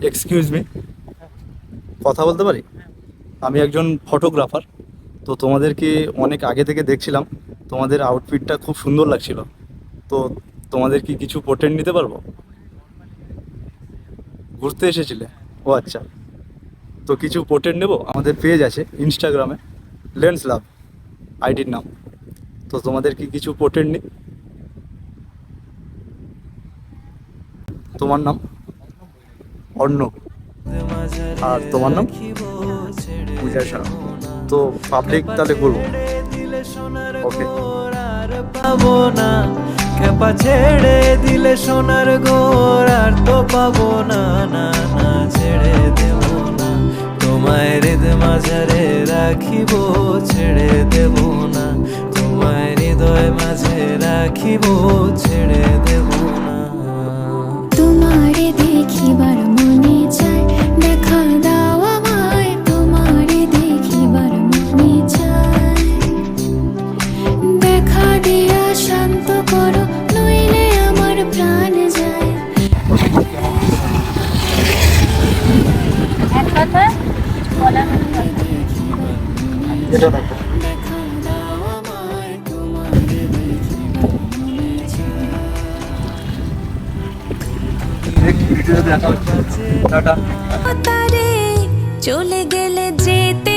Excuse me, কথা বলতে পারি? আমি একজন ফটোগ্রাফার। তো তোমাদেরকে অনেক আগে থেকে দেখছিলাম, তোমাদের আউটফিটটা খুব সুন্দর লাগছিল। তো তোমাদের কি কিছু পোর্ট্রেট নিতে পারবো? ঘুরতে এসেছিলে? ও আচ্ছা। তো কিছু পোর্ট্রেট নেবো, আমাদের পেজ আছে ইনস্টাগ্রামে, লেন্স লাভ আইডির নাম। তো তোমাদের কি কিছু পোর্ট্রেট নিই? তোমার নাম? অর্ণব। আর তোমার নাম? পূজা শাহ। তো পাবলিক তাহলে করবো। ওকে। পাবো না, খেপা ছেড়ে দিলে সোনার গোর আর তো পাবো না, না না ছেড়ে দেব না, তোমায় হৃদ মাঝারে রাখিব, ছেড়ে দেব না, তোমায় হৃদয় মাঝে রাখিব, ছেড়ে দেব না। তোমারে দেখিবার মনে চায়, দেখা দাও আমায়, তোমারে দেখিবার মনে চায়, দেখা দিয়া শান্ত করো, নইলে আমার প্রাণ যায়। এক কথা কিছু বলার মতো কথা। এটা দেখো। দেখা দাও আমায়, তোমারে দেখিবার মনে চায়। ভিডিও দেখা হচ্ছে। টাটা। তারে চলে গেলে যেতে